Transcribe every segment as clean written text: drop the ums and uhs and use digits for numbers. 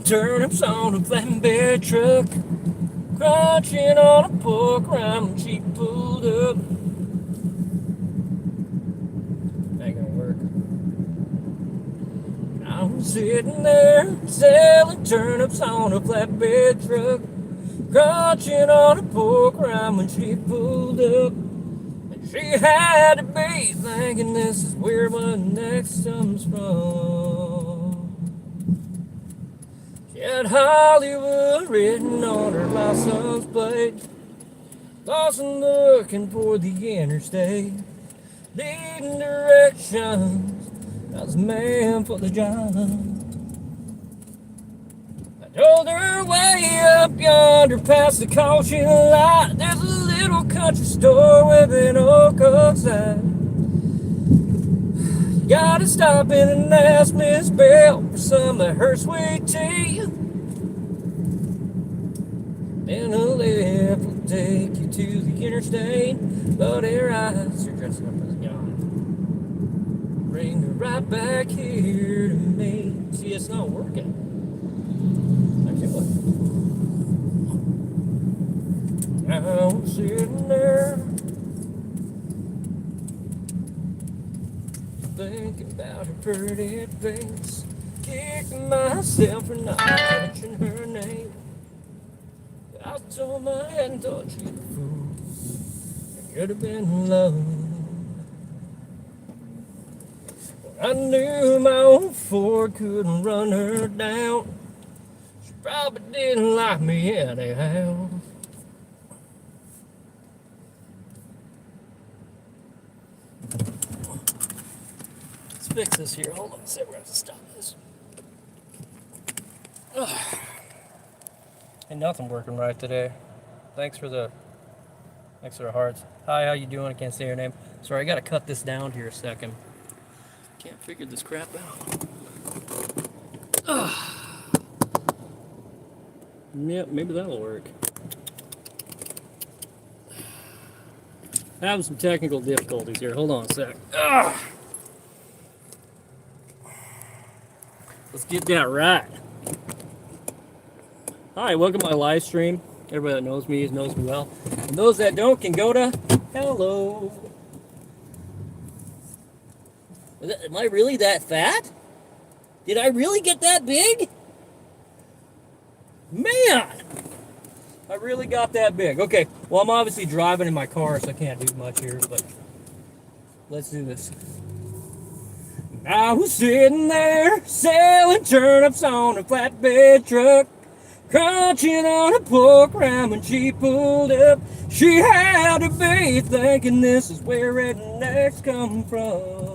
selling turnips on a flatbed truck, crunching on a pork rind when she pulled up. Ain't gonna work. I was sitting there selling turnips on a flatbed truck, crunching on a pork rind when she pulled up. And she had to be thinking this is where my next comes from. She had Hollywood written on her license plate, lost and looking for the interstate, needing directions. I was a man for the job. I told her way up yonder past the caution light, there's a little country store with an old Coke sign. You gotta stop in and ask Miss Bell for some of her sweet tea. Then a left will take you to the interstate, but her eyes are dressing up as young. Bring her right back here to me. See, it's not working. I do it. Now I'm sitting there thinking about her pretty face, kicking myself for not mentioning her name. I told my head and thought she was a fool. It could have been love. I knew my old Ford couldn't run her down. She probably didn't like me anyhow. Let's fix this here. Hold on a second. We're going to have to stop this. Ain't nothing working right today. Thanks for the hearts. Hi, how you doing? I can't say your name. Sorry, I got to cut this down here a second. Can't figure this crap out. Yep, maybe that'll work. Having some technical difficulties here. Hold on a sec. Let's get that right. Hi, welcome to my live stream. Everybody that knows me knows me well. And those that don't can go to hello. Am I really that fat? Did I really get that big? Man! I really got that big. Okay, well, I'm obviously driving in my car, so I can't do much here, but let's do this. I was sitting there selling turnips on a flatbed truck, crunching on a pork rind when she pulled up. She had to be thinking this is where rednecks come from.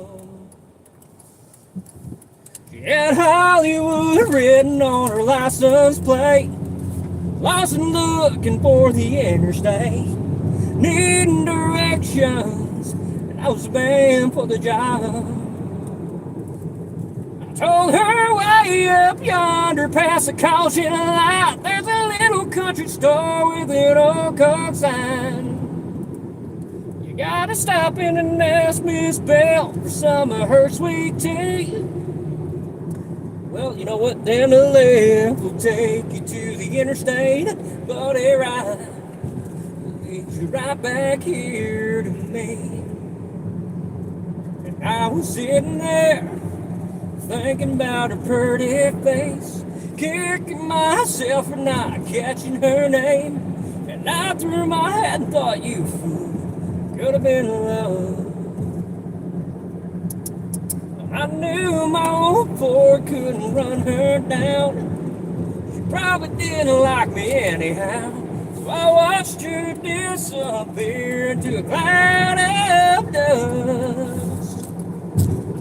She had Hollywood written on her license plate, lost and looking for the interstate, needing directions, and I was bound for the job. I told her way up yonder past the caution light, there's a little country store with an old Coke sign. You gotta stop in and ask Miss Bell for some of her sweet tea. Well, you know what? Down the left will take you to the interstate, but a right will lead you right back here to me. And I was sitting there thinking about her pretty face, kicking myself for not catching her name. And I threw my hat and thought, you fool, could have been love. I knew my old Ford couldn't run her down. She probably didn't like me anyhow. So I watched her disappear into a cloud of dust.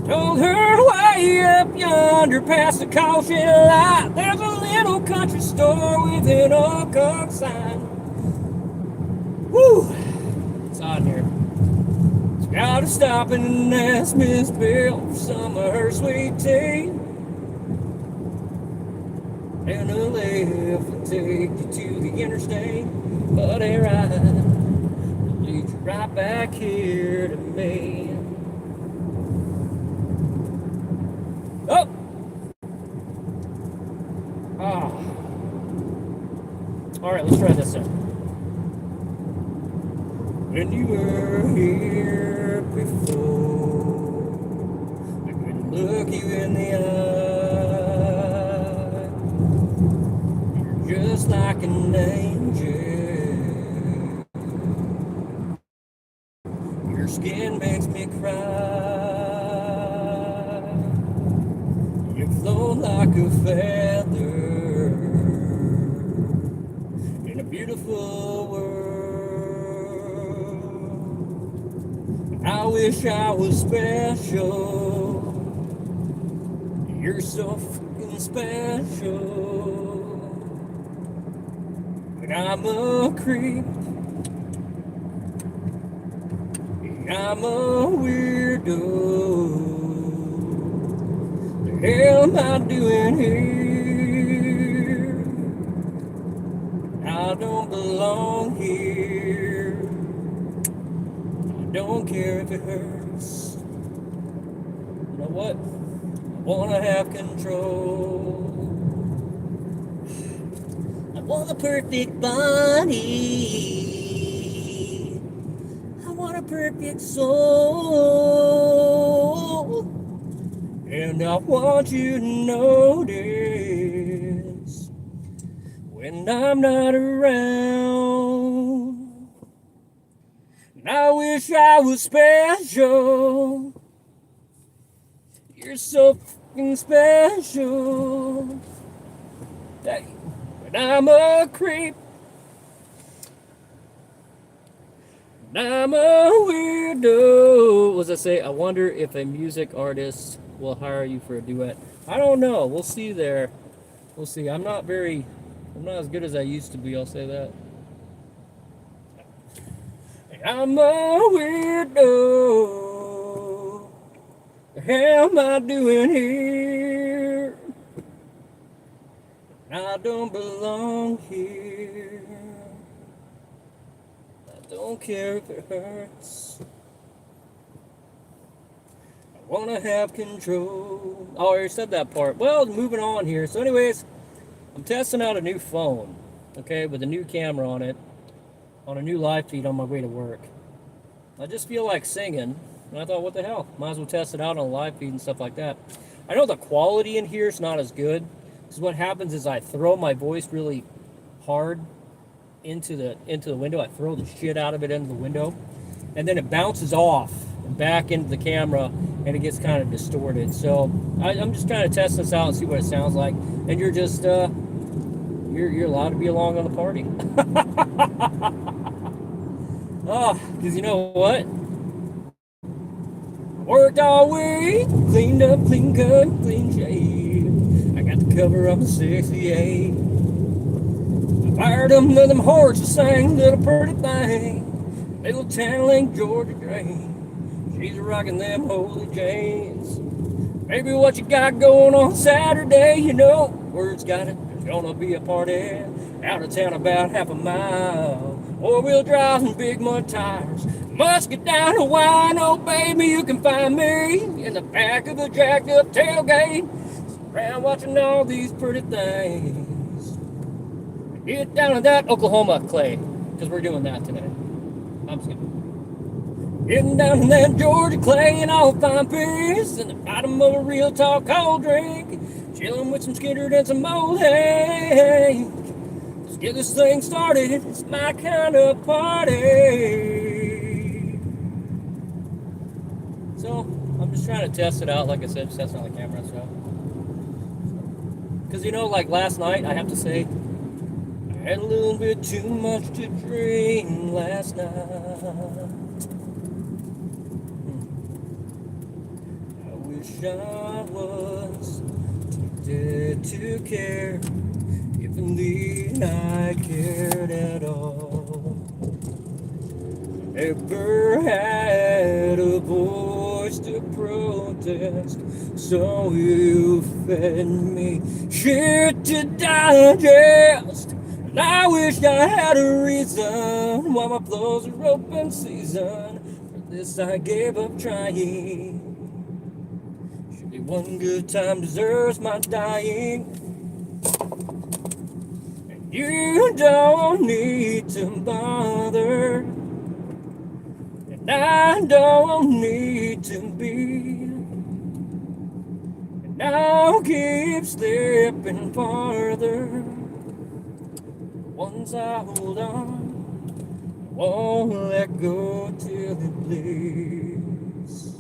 Told her way up yonder past the caution light, there's a little country store with an old Coke sign. Woo! It's hot in here. Gotta stop and ask Miss Bell for some of her sweet tea. And a left will take you to the interstate, but a right will lead you right back here to me. Oh! Ah. let's try this out. When you were here before, I couldn't look you in the eye. You're just like an angel. Your skin makes me cry. You float like a feather in a beautiful world. I wish I was special. You're so fucking special. But I'm a creep. I'm a weirdo. The hell am I doing here? I don't belong here. I don't care if it hurts. You know what? I wanna have control. I want a perfect body. I want a perfect soul. And I want you to notice when I'm not around. And I wish I was special. You're so fucking special. But I'm a creep. And I'm a weirdo. What was I say? I wonder if a music artist will hire you for a duet. I don't know. We'll see there. We'll see. I'm not as good as I used to be, I'll say that. I'm a weirdo. The hell am I doing here? I don't belong here. I don't care if it hurts. I want to have control. Oh, I already said that part. Well, moving on here. So anyways, I'm testing out a new phone, okay, with a new camera on it, on a new live feed on my way to work. I just feel like singing, and I thought, what the hell? Might as well test it out on a live feed and stuff like that. I know the quality in here is not as good, because what happens is I throw my voice really hard into the window. I throw the shit out of it into the window, and then it bounces off and back into the camera, and it gets kind of distorted. So I'm just trying to test this out and see what it sounds like. And you're just you're allowed to be along on the party. Oh, because you know what? Worked all week, cleaned up, clean cut, clean shave. I got the cover of a 68. I fired them with them horses, sang little pretty thing. Little Tantalink Georgia Drain. She's rocking them holy chains. Maybe what you got going on Saturday, you know, word's got it. There's gonna be a party out of town about half a mile. Four-wheel drives and big mud tires. Must get down to wine, oh baby, you can find me in the back of a jacked up tailgate, around watching all these pretty things. Get down to that Oklahoma clay, because we're doing that today. I'm just kidding. Getting down to that Georgia clay and I'll find peace in the bottom of a real tall cold drink, chilling with some Skinner and some old hay. Let's get this thing started, it's my kind of party. So, I'm just trying to test it out, like I said, just testing on the camera and stuff. Because, you know, like last night, I have to say, I had a little bit too much to drink last night. I wish I was too dead to care, if indeed I cared at all. Never had a voice to protest, so you fed me shit to digest. And I wish I had a reason why my flows are open season. For this I gave up trying. Surely one good time deserves my dying. You don't need to bother, and I don't need to be. And I'll keep slipping farther. Once I hold on, won't let go till it bleeds.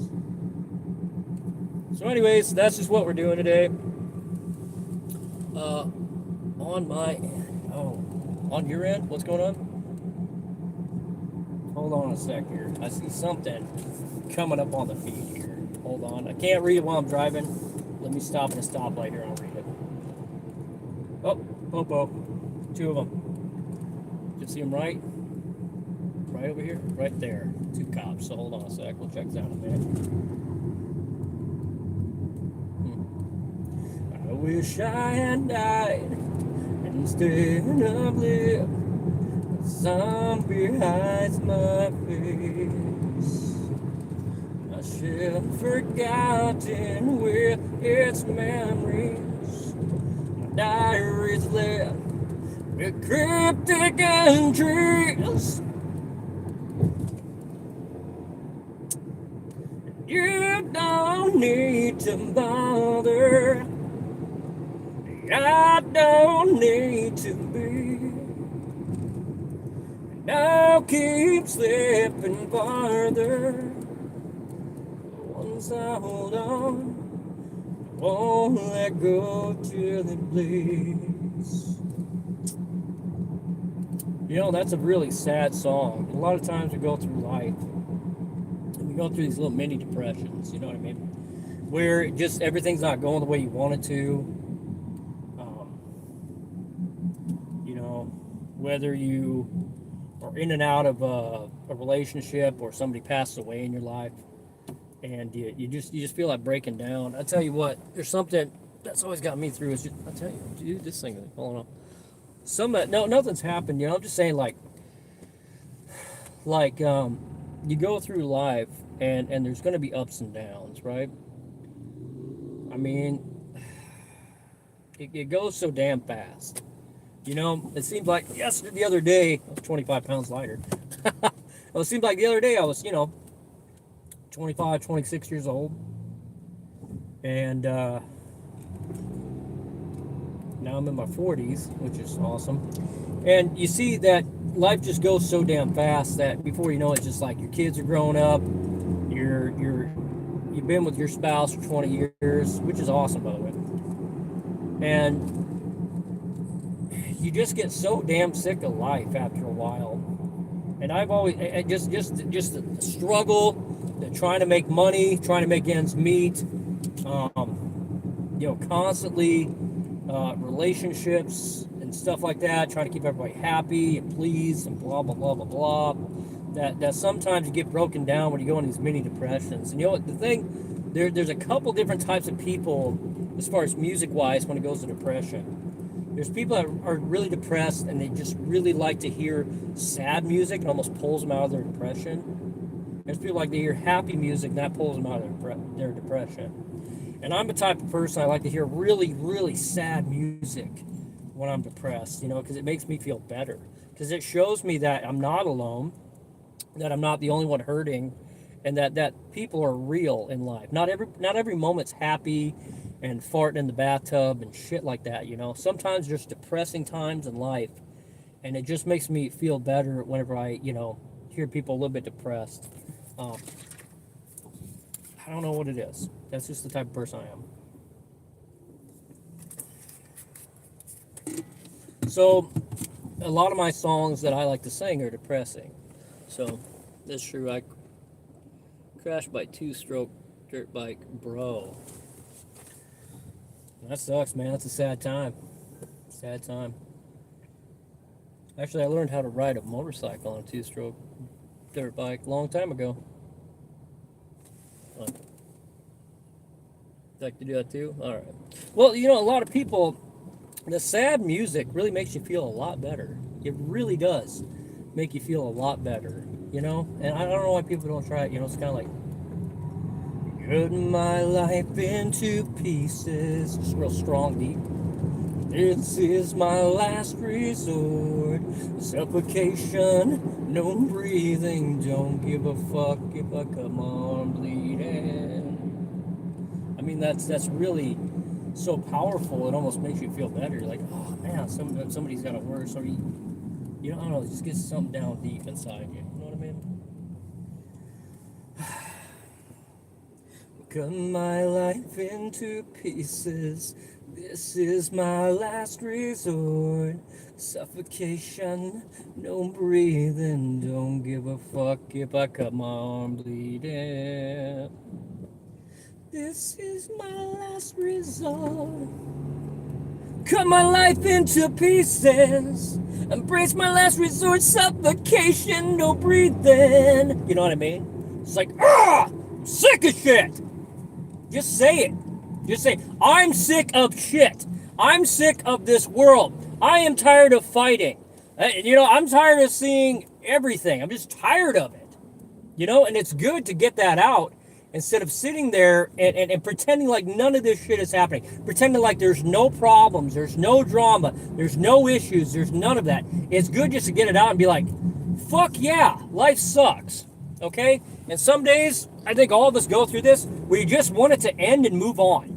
So anyways, that's just what we're doing today. On your end, what's going on? Hold on a sec here. I see something coming up on the feed here. Hold on. I can't read it while I'm driving. Let me stop at a stoplight here and I'll read it. Oh, Popo. 2 of them. You see them right over here? Right there. 2 cops. So hold on a sec. We'll check that out in a minute. I wish I had died instead of lived. The zombie hides my face. I shall forgotten with its memories. My diary's left with cryptic entries. You don't need to bother. I don't need to be. And I'll keep slipping farther. Once I hold on, won't let go till it bleeds. You know, that's a really sad song. A lot of times we go through life and we go through these little mini depressions, you know what I mean? Where just everything's not going the way you want it to. Whether you are in and out of a relationship or somebody passes away in your life, and you just feel like breaking down. I tell you what, there's something that's always got me through. Is just, I tell you, dude, this thing, hold on. Nothing's happened. You know, I'm just saying, like you go through life, and there's going to be ups and downs, right? I mean, it goes so damn fast. You know, it seemed like the other day, I was 25 pounds lighter. Well, it seemed like the other day I was, 25, 26 years old. And now I'm in my 40s, which is awesome. And you see that life just goes so damn fast that before you know it, just like your kids are growing up, you've been with your spouse for 20 years, which is awesome, by the way. And you just get so damn sick of life after a while. And I've always just the struggle, the trying to make money, trying to make ends meet, constantly relationships and stuff like that, trying to keep everybody happy and pleased and blah blah blah blah blah. That sometimes you get broken down when you go in these mini depressions. And you know what, the thing, there's a couple different types of people as far as music wise when it goes to depression. There's people that are really depressed and they just really like to hear sad music and almost pulls them out of their depression. There's people like to hear happy music and that pulls them out of their depression. And I'm the type of person I like to hear really, really sad music when I'm depressed, because it makes me feel better. Because it shows me that I'm not alone, that I'm not the only one hurting, and that people are real in life. Not every moment's happy and farting in the bathtub and shit like that, Sometimes there's depressing times in life, and it just makes me feel better whenever I, hear people a little bit depressed. I don't know what it is. That's just the type of person I am. So, a lot of my songs that I like to sing are depressing. So, that's true. I crashed by 2-stroke dirt bike, bro. That sucks, man. That's a sad time. Sad time. Actually, I learned how to ride a motorcycle on a 2-stroke dirt bike a long time ago. Like to do that too? All right. Well, a lot of people, the sad music really makes you feel a lot better. It really does make you feel a lot better, And I don't know why people don't try it. It's kind of like, cut my life into pieces. Just real strong, deep. This is my last resort. Suffocation, no breathing. Don't give a fuck if I come on bleeding. I mean, that's really so powerful. It almost makes you feel better. You're like, oh man, somebody's got it worse, or you know, I don't know, it just gets something down deep inside you. You know what I mean? Cut my life into pieces. This is my last resort. Suffocation, no breathing. Don't give a fuck if I cut my arm bleeding. This is my last resort. Cut my life into pieces. Embrace my last resort. Suffocation, no breathing. You know what I mean? It's like, I'm sick of shit. Just say it. Just say, I'm sick of shit. I'm sick of this world. I am tired of fighting. You know, I'm tired of seeing everything. I'm just tired of it. You know, and it's good to get that out instead of sitting there and pretending like none of this shit is happening. Pretending like there's no problems, there's no drama, there's no issues, there's none of that. It's good just to get it out and be like, fuck yeah, life sucks. Okay? And some days, I think all of us go through this, where you just want it to end and move on.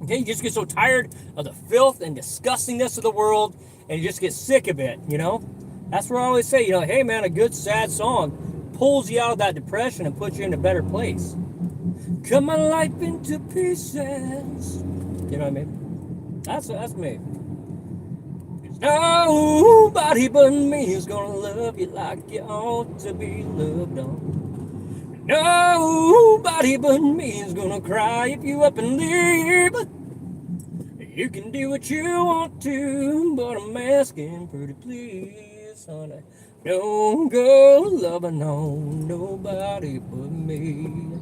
Okay? You just get so tired of the filth and disgustingness of the world, and you just get sick of it, you know? That's where I always say, you know, hey man, a good sad song pulls you out of that depression and puts you in a better place. Cut my life into pieces. You know what I mean? That's me. Nobody but me is gonna love you like you ought to be loved on. Nobody but me is gonna cry if you up and leave. You can do what you want to, but I'm asking pretty please, honey. Don't go loving on nobody but me.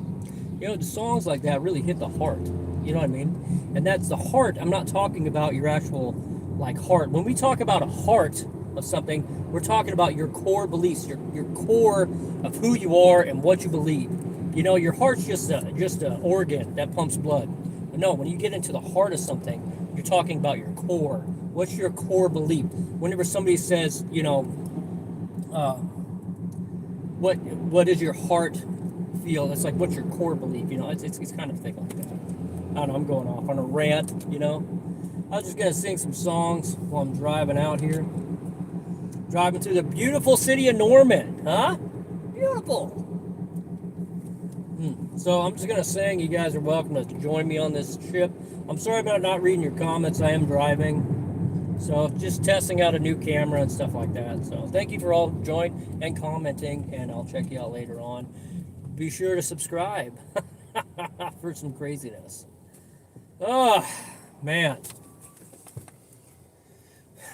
You know, the songs like that really hit the heart. You know what I mean? And that's the heart. I'm not talking about your actual, like, heart. When we talk about a heart of something, we're talking about your core beliefs, your core of who you are and what you believe. You know, your heart's just an organ that pumps blood. But no, when you get into the heart of something, you're talking about your core. What's your core belief? Whenever somebody says, you know, what does your heart feel? It's like, what's your core belief? You know, it's kind of thing like that. I don't know, I'm going off on a rant, you know. I was just going to sing some songs while I'm driving out here. Driving through the beautiful city of Norman, huh? Beautiful. So I'm just going to sing. You guys are welcome to join me on this trip. I'm sorry about not reading your comments. I am driving. So just testing out a new camera and stuff like that. So thank you for all joining and commenting, and I'll check you out later on. Be sure to subscribe for some craziness. Oh, man.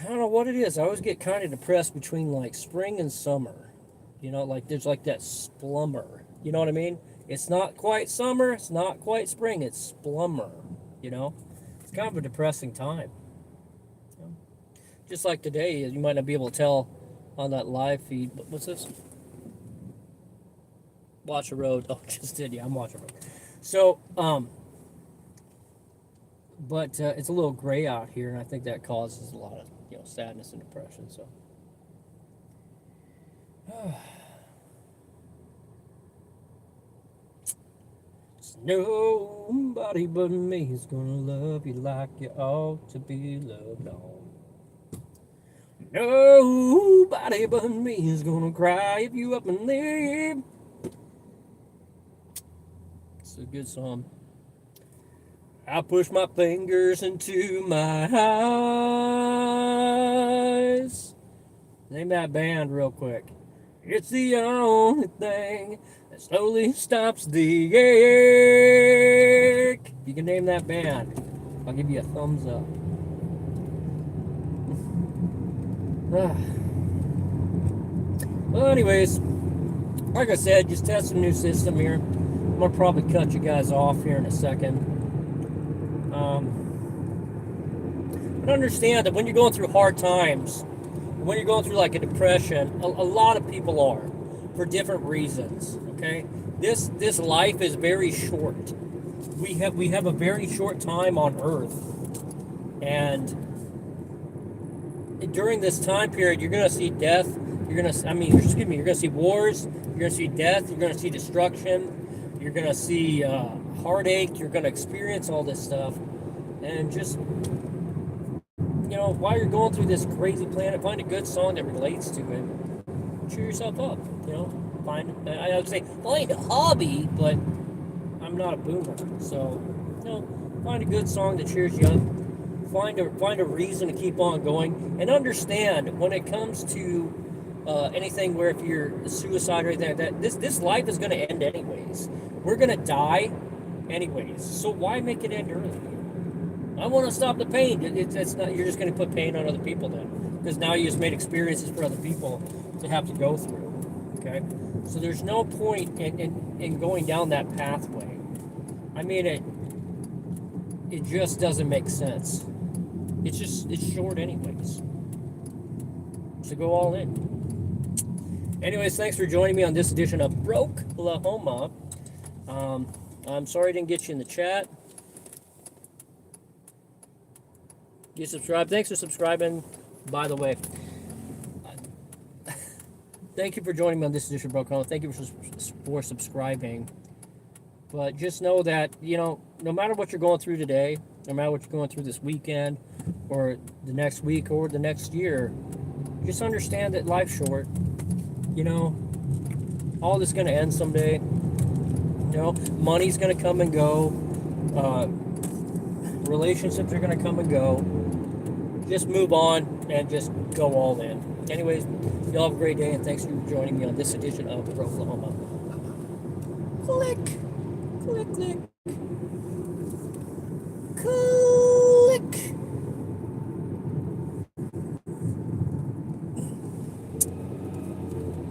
I don't know what it is. I always get kind of depressed between like spring and summer. You know, like there's like that splummer. You know what I mean? It's not quite summer. It's not quite spring. It's splummer. You know? It's kind of a depressing time. Just like today, you might not be able to tell on that live feed. But what's this? Watch the road. Oh, just did. Yeah, I'm watching the road. So, but it's a little gray out here, and I think that causes a lot of, you know, sadness and depression. So, nobody but me is gonna love you like you ought to be loved on. Nobody but me is gonna cry if you up and leave. It's a good song. I push my fingers into my eyes. Name that band real quick. It's the only thing that slowly stops the ache. You can name that band. I'll give you a thumbs up. Well, anyways, like I said, just test a new system here. I'm gonna probably cut you guys off here in a second. But understand that when you're going through hard times, when you're going through like a depression, a lot of people are, for different reasons. Okay, this life is very short. We have a very short time on Earth, and during this time period, you're going to see death. You're going to, I mean, excuse me, you're going to see wars. You're going to see death. You're going to see destruction. You're going to see heartache. You're going to experience all this stuff. And just, while you're going through this crazy planet, find a good song that relates to it. Cheer yourself up. I would say find a hobby, but I'm not a boomer. So, find a good song that cheers you up. Find a reason to keep on going, and understand when it comes to anything where if you're suicide or anything like that, this life is going to end anyways. We're going to die anyways. So why make it end early? I want to stop the pain. It's not. You're just going to put pain on other people then, because now you just made experiences for other people to have to go through. Okay, so there's no point in going down that pathway. I mean, it just doesn't make sense. It's short anyways. So go all in. Anyways, thanks for joining me on this edition of Brokelahoma. I'm sorry I didn't get you in the chat. You subscribe. Thanks for subscribing, by the way. Thank you for joining me on this edition of Brokelahoma. Thank you for subscribing. But just know that, no matter what you're going through today, no matter what you're going through this weekend or the next week or the next year, just understand that life's short. All this is going to end someday. Money's going to come and go. Relationships are going to come and go. Just move on and just go all in. Anyways, y'all have a great day, and thanks for joining me on this edition of Brokelahoma. Click, click, click.